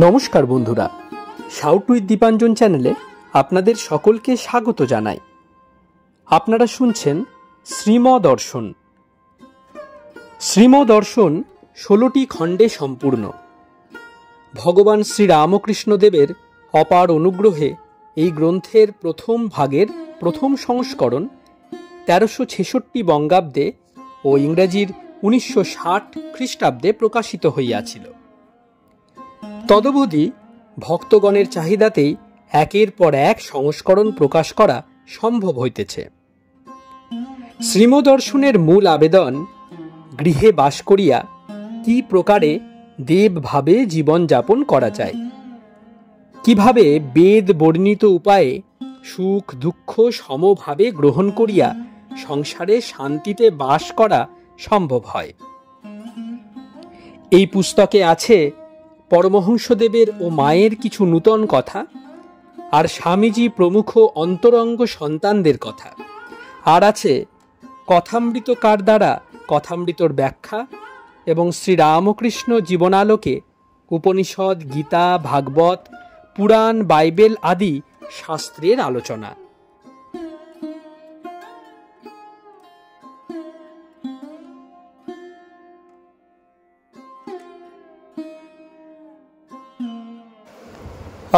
নমস্কার বন্ধুরা, shout with Dipanjan চ্যানেলে আপনাদের সকলকে স্বাগত জানাই। আপনারা শুনছেন শ্রীমদর্শন। শ্রীমদর্শন 16টি খণ্ডে সম্পূর্ণ। ভগবান শ্রীরামকৃষ্ণদেবের অপার অনুগ্রহে এই গ্রন্থের প্রথম ভাগের প্রথম সংস্করণ 1366 বঙ্গাব্দে ও ইংরেজির 1960 খ্রিস্টাব্দে প্রকাশিত হইয়াছিল। তদবধি ভক্তগণের চাহিদাতেই একের পর এক সংস্করণ প্রকাশ করা সম্ভব হইতেছে। শ্রীমদর্শনের মূল আবেদন, গৃহে বাস করিয়া কি প্রকারে দেবভাবে জীবনযাপন করা যায়, কিভাবে বেদ বর্ণিত উপায়ে সুখ দুঃখ সমভাবে গ্রহণ করিয়া সংসারে শান্তিতে বাস করা সম্ভব হয়। এই পুস্তকে আছে পরমহংসদেবের ও মায়ের কিছু নূতন কথা, আর স্বামীজি প্রমুখ অন্তরঙ্গ সন্তানদের কথা, আর আছে কথামৃতকার দ্বারা কথামৃতর ব্যাখ্যা এবং শ্রীরামকৃষ্ণ জীবনালোকে উপনিষদ, গীতা, ভাগবত, পুরাণ, বাইবেল আদি শাস্ত্রের আলোচনা।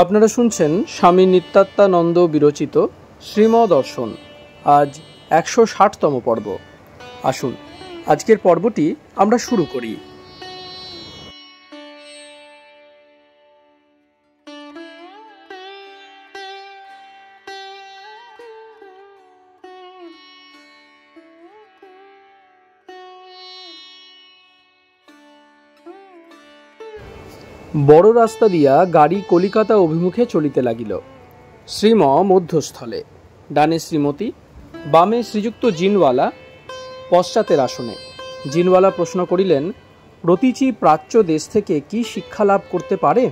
আপনারা শুনছেন স্বামী নিত্যাত্মানন্দ বিরচিত শ্রীমদর্শন, আজ 160তম পর্ব। আসুন আজকের পর্বটি আমরা শুরু করি। বড় রাস্তা দিয়া গাড়ি কলিকাতা অভিমুখে চলিতে লাগিল। শ্রীম মধ্যস্থলে, ডানে শ্রীমতী, বামে শ্রীযুক্ত জিনওয়ালা পশ্চাতের আসনে। জিনওয়ালা প্রশ্ন করিলেন, প্রতীচী প্রাচ্য দেশ থেকে কি শিক্ষা লাভ করতে পারে?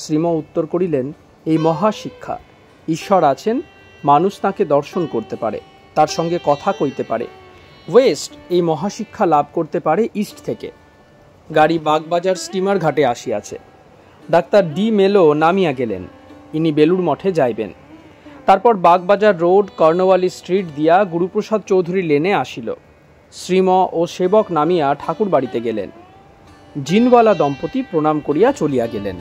শ্রীম উত্তর করিলেন, এই মহাশিক্ষা। ঈশ্বর আছেন, মানুষ তাকে দর্শন করতে পারে, তার সঙ্গে কথা কইতে পারে। ওয়েস্ট এই মহাশিক্ষা লাভ করতে পারে ইস্ট থেকে। গাড়ি বাগবাজার স্টিমার ঘাটে আসিয়াছে। ডাক্তার ডি মেলো নামিয়া গেলেন, ইনি বেলুড় মঠে যাইবেন। তারপর বাগবাজার রোড, কর্ণওয়ালি স্ট্রিট দিয়া গুরুপ্রসাদ চৌধুরী লেনে আসিল। শ্রীম ও সেবক নামিয়া ঠাকুর বাড়িতে গেলেন। জিনওয়ালা দম্পতি প্রণাম করিয়া চলিয়া গেলেন।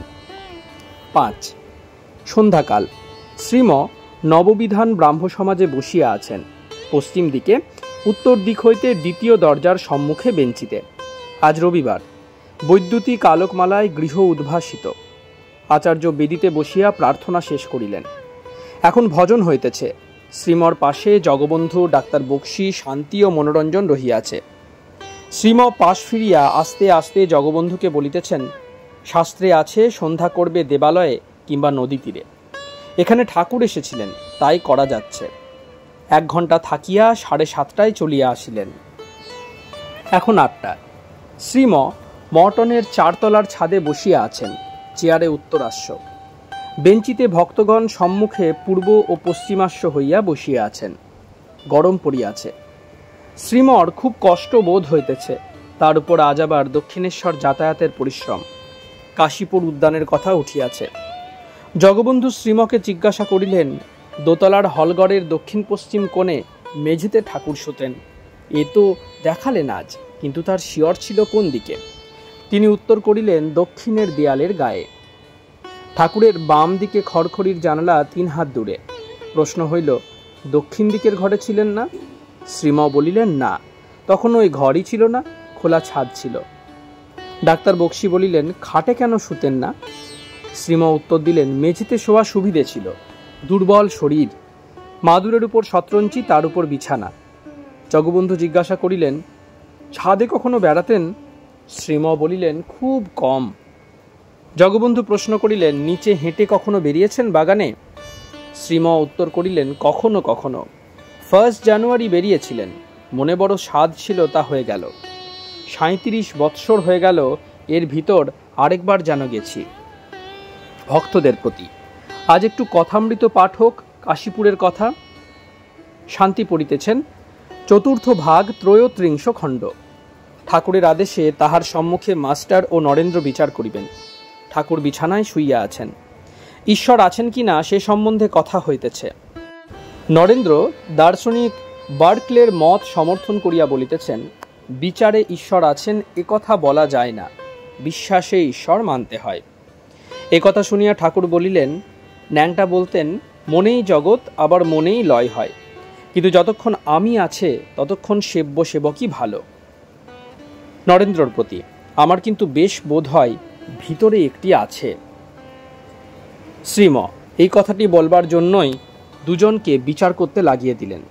5 সন্ধ্যাকাল। শ্রীম নববিধান ব্রাহ্ম সমাজে বসিয়া আছেন, পশ্চিম দিকে, উত্তর দিক হইতে দ্বিতীয় দরজার সম্মুখে বেঞ্চিতে। আজ রবিবার, বৈদ্যুতিক আলোকমালায় গৃহ উদ্ভাসিত। আচার্য বেদিতে বসিয়া প্রার্থনা শেষ করিলেন। এখন ভজন হইতেছে। শ্রীমর পাশে জগবন্ধু, ডাক্তার বক্সি, শান্তি ও মনোরঞ্জন রহিয়াছে। শ্রীম পাশ ফিরিয়া আস্তে আস্তে জগবন্ধুকে বলিতেছেন, শাস্ত্রে আছে সন্ধ্যা করবে দেবালয়ে কিংবা নদী তীরে। এখানে ঠাকুর এসেছিলেন, তাই করা যাচ্ছে। 1 ঘণ্টা থাকিয়া 7:30টায় চলিয়া আসিলেন। এখন 8টা। শ্রীম মর্টনের 4 তলার ছাদে বসিয়া আছেন, চেয়ারে উত্তরাস্য। বেঞ্চিতে ভক্তগণ সম্মুখে পূর্ব ও পশ্চিমাস্য হইয়া বসিয়া আছেন। গরম পড়িয়াছে। শ্রীমর খুব কষ্ট বোধ হইতেছে। তার উপর আজ আবার দক্ষিণেশ্বর যাতায়াতের পরিশ্রম। কাশীপুর উদ্যানের কথা উঠিয়াছে। জগবন্ধু শ্রীমকে জিজ্ঞাসা করিলেন, দোতলার হলঘরের দক্ষিণ পশ্চিম কোণে মেঝেতে ঠাকুর শুতেন, এ তো দেখালেন আজ, কিন্তু তার শিয়র ছিল কোন দিকে? তিনি উত্তর করিলেন, দক্ষিণের দেয়ালের গায়ে। ঠাকুরের বাম দিকে খড়খড়ির জানালা 3 হাত দূরে। প্রশ্ন হইল, দক্ষিণ দিকের ঘরে ছিলেন না? শ্রীম বলিলেন, না, তখন ওই ঘরই ছিল না, খোলা ছাদ ছিল। ডাক্তার বক্সি বলিলেন, খাটে কেন শুতেন না? শ্রীম উত্তর দিলেন, মেঝেতে শোয়া সুবিধে ছিল, দুর্বল শরীর, মাদুরের উপর শতরঞ্চি, তার উপর বিছানা। জগবন্ধু জিজ্ঞাসা করিলেন, ছাদে কখনো বেড়াতেন? শ্রীম বলিলেন, খুব কম। জগবন্ধু প্রশ্ন করিলেন, নিচে হেঁটে কখনো বেরিয়েছেন বাগানে? শ্রীম উত্তর করিলেন, কখনো কখনো। 1 জানুয়ারি বেরিয়েছিলেন, মনে বড় স্বাদ ছিল, তা হয়ে গেল। 37 বৎসর হয়ে গেল, এর ভিতর আরেকবার যেন গেছি। ভক্তদের প্রতি আজ একটু কথামৃত পাঠ হোক, কাশীপুরের কথা। শান্তি পড়িতেছেন, 4th ভাগ 33 খণ্ড। ঠাকুরের আদেশে তাহার সম্মুখে মাস্টার ও নরেন্দ্র বিচার করিবেন। ঠাকুর বিছানায় শুইয়া আছেন। ঈশ্বর আছেন কি না সে সম্বন্ধে কথা হইতেছে। নরেন্দ্র দার্শনিক বার্কলের মত সমর্থন করিয়া বলিতেছেন, বিচারে ঈশ্বর আছেন একথা বলা যায় না, বিশ্বাসে ঈশ্বর মানতে হয়। একথা শুনিয়া ঠাকুর বলিলেন, ন্যাংটা বলতেন মনেই জগৎ আবার মনেই লয় হয়, কিন্তু যতক্ষণ আমি আছে ততক্ষণ সেব্য সেবকই ভালো। নরেন্দ্রর প্রতি, আমার কিন্তু বেশ বোধ হয় ভিতরে একটি আছে। শ্রীম এই কথাটি বলবার জন্যই দুজনকে বিচার করতে লাগিয়ে দিলেন।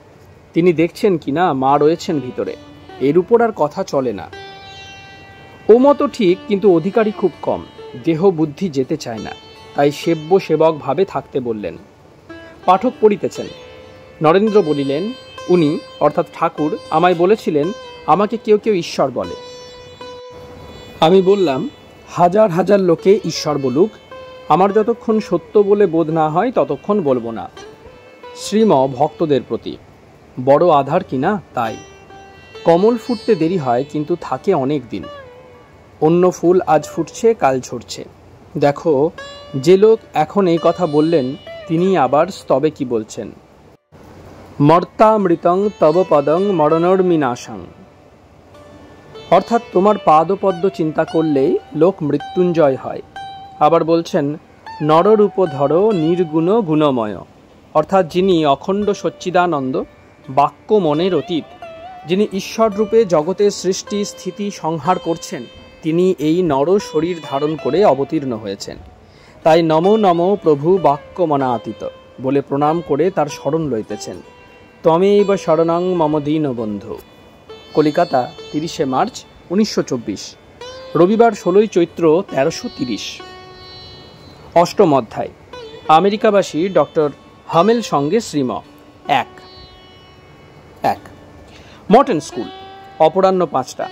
তিনি দেখছেন কিনা মা রয়েছেন ভিতরে, এর উপর আর কথা চলে না। ও মতো ঠিক, কিন্তু অধিকারী খুব কম, দেহ বুদ্ধি যেতে চায় না, তাই সেব্য সেবক ভাবে থাকতে বললেন। পাঠক পড়িতেছেন। নরেন্দ্র বলিলেন, উনি অর্থাৎ ঠাকুর আমায় বলেছিলেন আমাকে কেউ কেউ ঈশ্বর বলে। আমি বললাম, হাজার হাজার লোকে ঈশ্বর বলুক, আমার যতক্ষণ সত্য বলে বোধ না হয় ততক্ষণ বলবো না। শ্রীম ভক্তদের প্রতি, বড় আধার কিনা তাই। কমল ফুটতে দেরি হয় কিন্তু থাকে অনেক দিন। অন্য ফুল আজ ফুটছে কাল ঝরছে। দেখো, যে লোক এখন এই কথা বললেন তিনি আবার স্তবে কি বলছেন, মর্তামৃতং তব পদং মরণর্মিনাশং, অর্থাৎ তোমার পাদপদ্ম চিন্তা করলেই লোক মৃত্যুঞ্জয় হয়। আবার বলছেন, নররূপ ধর নির্গুণ গুণময়, অর্থাৎ যিনি অখণ্ড সচ্চিদানন্দ, বাক্য মনের অতীত, যিনি ঈশ্বর রূপে জগতের সৃষ্টি স্থিতি সংহার করছেন, তিনি এই নর শরীর ধারণ করে অবতীর্ণ হয়েছেন। তাই নমো নমো প্রভু বাক্য মনাতীত বলে প্রণাম করে তার শরণ লইতেছেন। ত্বমেব শরণং মম দীনবন্ধু। কলিকাতা, 30শে মার্চ 1924, রবিবার 16ই চৈত্র 1330। অষ্টম অধ্যায়। আমেরিকাবাসী ডক্টর হামেল সঙ্গে শ্রীম। 1 মর্টন স্কুল। অপরাহ্ন 5টা।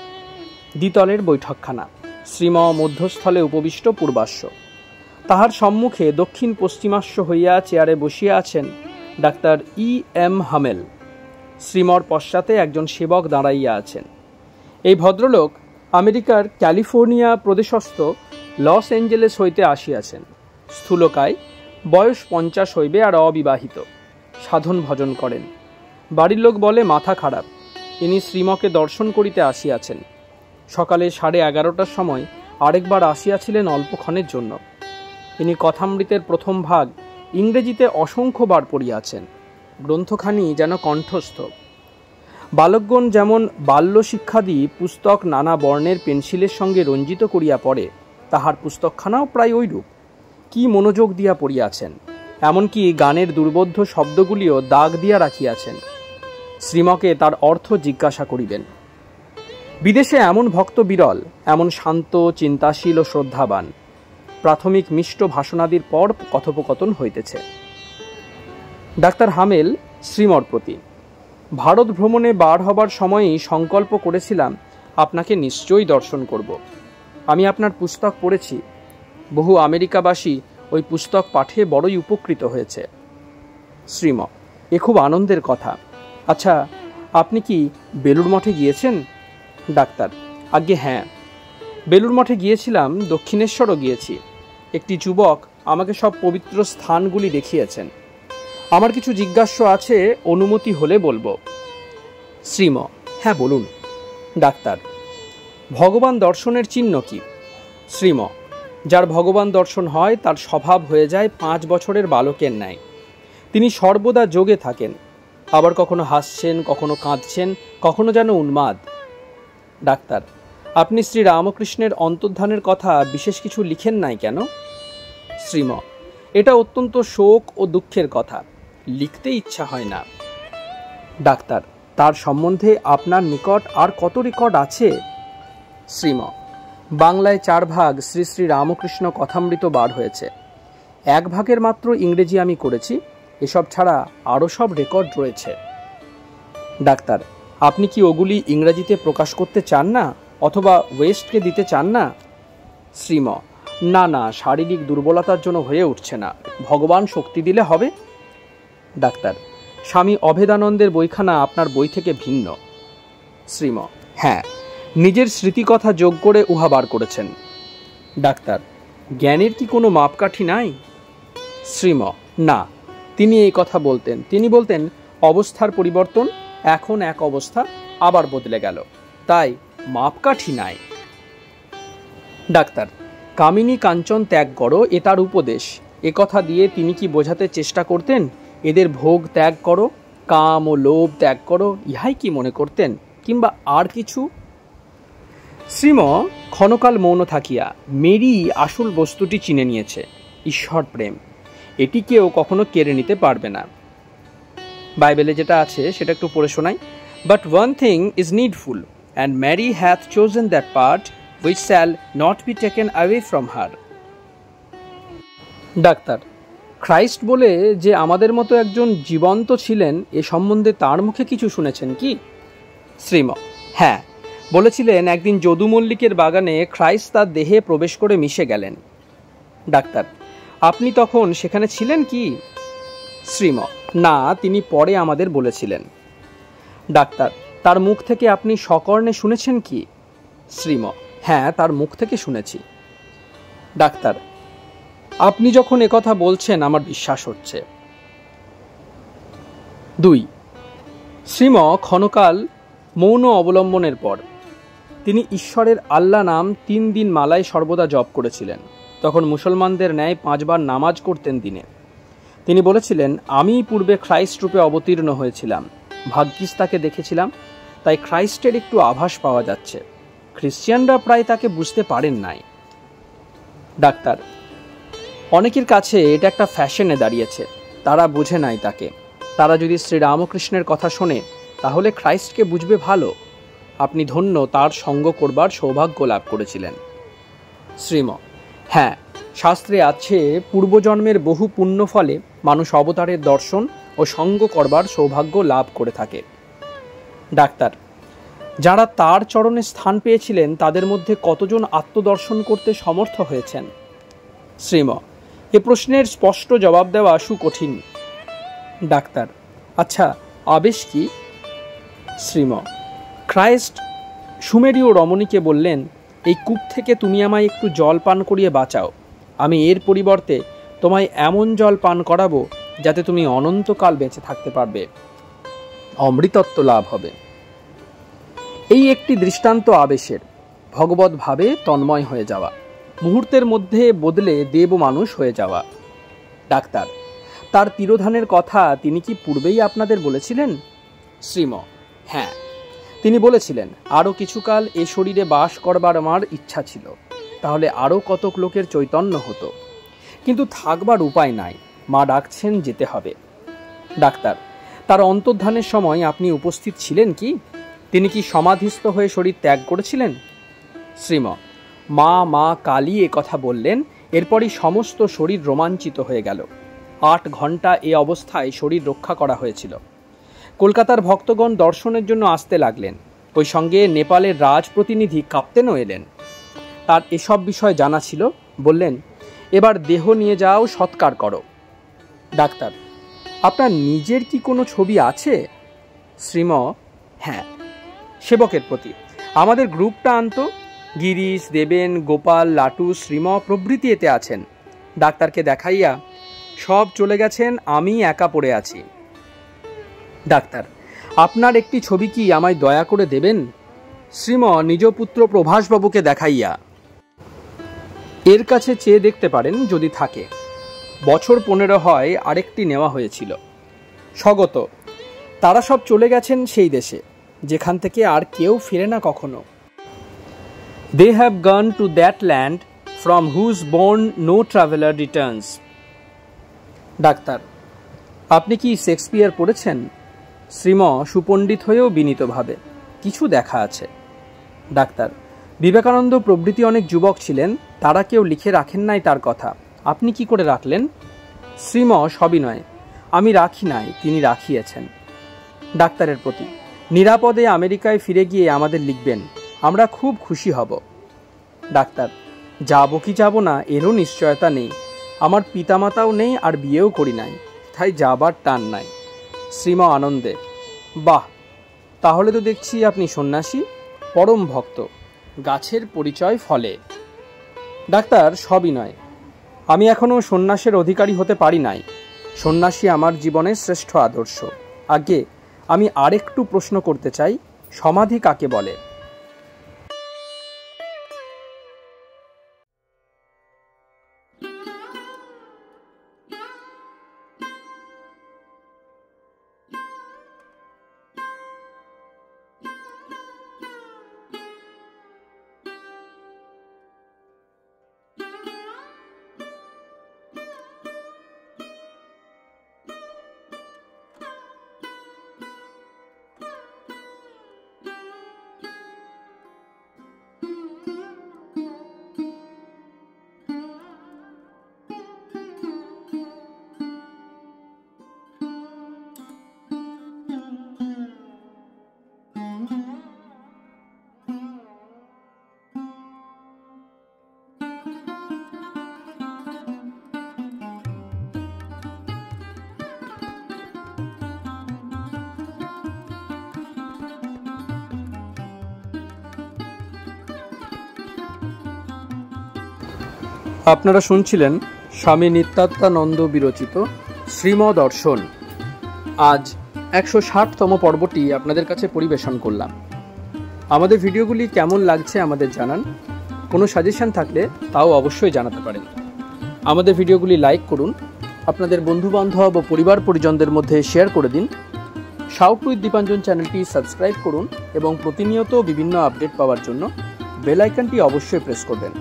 দ্বিতলের বৈঠকখানা। শ্রীম মধ্যস্থলে উপবিষ্ট পূর্বাশ্ব। তাহার সম্মুখে দক্ষিণ পশ্চিমাশ্ব হইয়া চেয়ারে বসিয়া আছেন ডাক্তার E.M. হামেল। শ্রীমর পশ্চাতে একজন সেবক দাঁড়াইয়া আছেন। এই ভদ্রলোক আমেরিকার ক্যালিফোর্নিয়া প্রদেশস্থ লস এঞ্জেলেস হইতে আসিয়াছেন। স্থূলকায়, বয়স 50 হইবে আর অবিবাহিত। সাধন ভজন করেন। বাড়ির লোক বলে মাথা খারাপ। ইনি শ্রীমকে দর্শন করিতে আসিয়াছেন। সকালে 11:30টার সময় আরেকবার আসিয়াছিলেন অল্পক্ষণের জন্য। তিনি কথামৃতের প্রথম ভাগ ইংরেজিতে অসংখ্যবার পড়িয়াছেন। গ্রন্থখানি যেন কণ্ঠস্থ। বালকগণ যেমন বাল্য শিক্ষাদি পুস্তক নানা বর্ণের পেন্সিলের সঙ্গে রঞ্জিত করিয়া পড়ে, তাহার পুস্তকখানাও প্রায় ঐরূপ। কি মনোযোগ দিয়া পড়িয়াছেন, এমনকি গানের দুর্বোধ্য শব্দগুলিও দাগ দিয়া রাখিয়াছেন। শ্রীমকে তার অর্থ জিজ্ঞাসা করিবেন। বিদেশে এমন ভক্ত বিরল, এমন শান্ত, চিন্তাশীল ও শ্রদ্ধাবান। প্রাথমিক মিষ্ট ভাষণাদির পর কথোপকথন হইতেছে। ডাক্তার হামেল শ্রীমর প্রতি, ভারত ভ্রমণে বার হবার সময়ই সংকল্প করেছিলাম আপনাকে নিশ্চয়ই দর্শন করব। আমি আপনার পুস্তক পড়েছি। বহু আমেরিকাবাসী ওই পুস্তক পাঠে বড়ই উপকৃত হয়েছে। শ্রীম, এ খুব আনন্দের কথা। আচ্ছা, আপনি কি বেলুড় মঠে গিয়েছেন? ডাক্তার, আজ্ঞে হ্যাঁ, বেলুড় মঠে গিয়েছিলাম, দক্ষিণেশ্বরও গিয়েছি। একটি যুবক আমাকে সব পবিত্র স্থানগুলি দেখিয়েছেন। আমার কিছু জিজ্ঞাস্য আছে, অনুমতি হলে বলবো। শ্রীম, হ্যাঁ বলুন। ডাক্তার, ভগবান দর্শনের চিহ্ন কি? শ্রীম, যার ভগবান দর্শন হয় তার স্বভাব হয়ে যায় 5 বছরের বালকের ন্যায়। তিনি সর্বদা যোগে থাকেন, আবার কখনো হাসছেন, কখনো কাঁদছেন, কখনো যেন উন্মাদ। ডাক্তার, আপনি শ্রী রামকৃষ্ণের অন্তর্ধানের কথা বিশেষ কিছু লিখেন নাই কেন? শ্রীম, এটা অত্যন্ত শোক ও দুঃখের কথা, লিখতে ইচ্ছা হয় না। ডাক্তার, তার সম্বন্ধে আপনার নিকট আর কত রেকর্ড আছে? শ্রীম, বাংলায় 4 ভাগ শ্রী শ্রী রামকৃষ্ণ কথামৃত বার হয়েছে। 1 ভাগের মাত্র ইংরেজি আমি করেছি। এসব ছাড়া আরও সব রেকর্ড রয়েছে। ডাক্তার, আপনি কি ওগুলি ইংরেজিতে প্রকাশ করতে চান না, অথবা ওয়েস্টকে দিতে চান না? শ্রীম, না না, শারীরিক দুর্বলতার জন্য হয়ে উঠছে না। ভগবান শক্তি দিলে হবে। ডাক্তার, স্বামী অভেদানন্দের বইখানা আপনার বই থেকে ভিন্ন। শ্রীম, হ্যাঁ, নিজের স্মৃতিকথা যোগ করে উহা বার করেছেন। ডাক্তার, জ্ঞানের কি কোনো মাপকাঠি নাই? শ্রীম: না, তিনি এই কথা বলতেন। তিনি বলতেন অবস্থার পরিবর্তন, এখন এক অবস্থা আবার বদলে গেল, তাই মাপকাঠি নাই। ডাক্তার, কামিনী কাঞ্চন ত্যাগ করো, এ তার উপদেশ। এ কথা দিয়ে তিনি কি বোঝাতে চেষ্টা করতেন এদের ভোগ ত্যাগ করো, কাম ও লোভ ত্যাগ করো, ইহাই কি মনে করতেন, কিংবা আর কিছু? শ্রীম ক্ষণকাল মৌন থাকিয়া মেরি আসল বস্তুটি চিনে নিয়েছে, ঈশ্বর প্রেম। এটি কেউ কখনো কেড়ে নিতে পারবে না। বাইবেলে যেটা আছে সেটা একটু পড়ে শোনাই। But one thing is needful, and Mary hath chosen that part which shall not be taken away from her. Doctor, Christ বলে যে আমাদের মতো একজন জীবন্ত ছিলেন, এ সম্বন্ধে তার মুখে কিছু শুনেছেন কি? শ্রীম: হ্যাঁ, বলেছিলেন একদিন যদু মল্লিকের বাগানে খ্রাইস্ট তার দেহে প্রবেশ করে মিশে গেলেন। ডাক্তার, আপনি তখন সেখানে ছিলেন কি? শ্রীম: না, তিনি পরে আমাদের বলেছিলেন। ডাক্তার, তার মুখ থেকে আপনি সকর্ণে শুনেছেন কি? শ্রীম: হ্যাঁ, তার মুখ থেকে শুনেছি। ডাক্তার, আপনি যখন একথা বলছেন আমার বিশ্বাস হচ্ছে। 2. শ্রীম ক্ষণকাল মৌন অবলম্বনের পর তিনি ঈশ্বরের আল্লাহ নাম 3 দিন মালায় সর্বদা জপ করেছিলেন। তখন মুসলমানদের ন্যায় 5 বার নামাজ করতেন দিনে। তিনি বলেছিলেন, আমি পূর্বে খ্রাইস্ট রূপে অবতীর্ণ হয়েছিলাম, ভাগ্যিস তাকে দেখেছিলাম, তাই খ্রাইস্টের একটু আভাস পাওয়া যাচ্ছে। খ্রিস্টিয়ানরা প্রায় তাকে বুঝতে পারেন নাই। ডাক্তার, অনেকের কাছে এটা একটা ফ্যাশনে দাঁড়িয়েছে, তারা বুঝে নাই তাকে। তারা যদি শ্রীরামকৃষ্ণের কথা শোনে তাহলে খ্রাইস্টকে বুঝবে ভালো। আপনি ধন্য, তার সঙ্গ করবার সৌভাগ্য লাভ করেছিলেন। শ্রীম: হ্যাঁ, শাস্ত্রে আছে পূর্বজন্মের বহু পুণ্য ফলে মানুষ অবতারের দর্শন ও সঙ্গ করবার সৌভাগ্য লাভ করে থাকে। ডাক্তার, যারা তার চরণে স্থান পেয়েছিলেন তাদের মধ্যে কতজন আত্মদর্শন করতে সমর্থ হয়েছেন? শ্রীম: এ প্রশ্নের স্পষ্ট জবাব দেওয়া সুকঠিন। ডাক্তার, আচ্ছা, আবেশ কি? শ্রীম: খ্রাইস্ট সুমেরীয় রমণীকে বললেন, এই কূপ থেকে তুমি আমায় একটু জল পান করিয়ে বাঁচাও, আমি এর পরিবর্তে তোমায় এমন জল পান করাবো যাতে তুমি অনন্তকাল বেঁচে থাকতে পারবে, অমৃতত্ব লাভ হবে। এই একটি দৃষ্টান্ত আবেশের, ভগবত ভাবে তন্ময় হয়ে যাওয়া, মুহূর্তের মধ্যে বদলে দেব মানুষ হয়ে যাওয়া। ডাক্তার, তার তিরোধানের কথা তিনি কি পূর্বেই আপনাদের বলেছিলেন? শ্রীম: হ্যাঁ, তিনি বলেছিলেন আরও কিছুকাল এ শরীরে বাস করবার আমার ইচ্ছা ছিল, তাহলে আরও কতক লোকের চৈতন্য হতো, কিন্তু থাকবার উপায় নাই, মা ডাকছেন, যেতে হবে। ডাক্তার, তার অন্তর্ধানের সময় আপনি উপস্থিত ছিলেন কি? তিনি কি সমাধিস্থ হয়ে শরীর ত্যাগ করেছিলেন? শ্রীম: মা কালী এ কথা বললেন, এরপরই সমস্ত শরীর রোমাঞ্চিত হয়ে গেল। 8 ঘন্টা এ অবস্থায় শরীর রক্ষা করা হয়েছিল। কলকাতার ভক্তগণ দর্শনের জন্য আসতে লাগলেন, ওই সঙ্গে নেপালের রাজ প্রতিনিধি কাপ্তেনও এলেন। তার এসব বিষয় জানা ছিল। বললেন, এবার দেহ নিয়ে যাও, সৎকার করো। ডাক্তার, আপনার নিজের কি কোনো ছবি আছে? শ্রীম: হ্যাঁ, সেবকের প্রতি। আমাদের গ্রুপটা আনত, গিরিশ, দেবেন, গোপাল, লাটু, শ্রীম প্রভৃতি এতে আছেন। ডাক্তারকে দেখাইয়া সব চলে গেছেন, আমি একা পড়ে আছি। ডাক্তার, আপনার একটি ছবি কি আমায় দয়া করে দেবেন? শ্রীম নিজ পুত্র প্রভাসবাবুকে দেখাইয়া, এর কাছে চেয়ে দেখতে পারেন যদি থাকে। বছর 15 হয় আরেকটি নেওয়া হয়েছিল। স্বগত, তারা সব চলে গেছেন সেই দেশে যেখান থেকে আর কেউ ফিরে না কখনো। They have gone to that land from whose bourne no traveler returns. Doctor, আপনি কি শেক্সপিয়ার পড়েছেন? শ্রীম সুপণ্ডিত হয়েও বিনীতভাবে, কিছু দেখা আছে। ডাক্তার, বিবেকানন্দ প্রভৃতি অনেক যুবক ছিলেন, তারা কেউ লিখে রাখেন নাই তার কথা, আপনি কি করে রাখলেন? শ্রীম সবিনয়, আমি রাখি নাই, তিনি রাখিয়েছেন। ডাক্তারের প্রতি, নিরাপদে আমেরিকায় ফিরে গিয়ে আমাদের লিখবেন, আমরা খুব খুশি হব। ডাক্তার, যাব কি যাব না এরও নিশ্চয়তা নেই, আমার পিতামাতাও নেই আর বিয়েও করি নাই, তাই যাবার টান নাই। শ্রীম আনন্দে, বাহ, তাহলে তো দেখছি আপনি সন্ন্যাসী। পরম ভক্ত, গাছের পরিচয় ফলে। ডাক্তার, সবই নয়, আমি এখনো সন্ন্যাসের অধিকারী হতে পারি নাই। সন্ন্যাসী আমার জীবনের শ্রেষ্ঠ আদর্শ। আগে আমি আরেকটু প্রশ্ন করতে চাই, সমাধি কাকে বলে? আপনারা শুনছিলেন স্বামী নিত্যানন্দ বিরচিত শ্রীমদর্শন। আজ 160তম পর্বটি আপনাদের কাছে পরিবেশন করলাম। আমাদের ভিডিওগুলি কেমন লাগছে আমাদের জানান। কোনো সাজেশন থাকলে তাও অবশ্যই জানাতে পারেন। আমাদের ভিডিওগুলি লাইক করুন, আপনাদের বন্ধুবান্ধব ও পরিবার পরিজনদের মধ্যে শেয়ার করে দিন। শাউট উইথ দীপাঞ্জন চ্যানেলটি সাবস্ক্রাইব করুন এবং প্রতিনিয়ত বিভিন্ন আপডেট পাওয়ার জন্য বেল আইকনটি অবশ্যই প্রেস করবেন।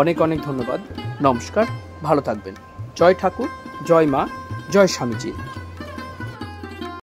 অনেক অনেক ধন্যবাদ। নমস্কার, ভালো থাকবেন। জয় ঠাকুর, জয় মা, জয় স্বামীজি।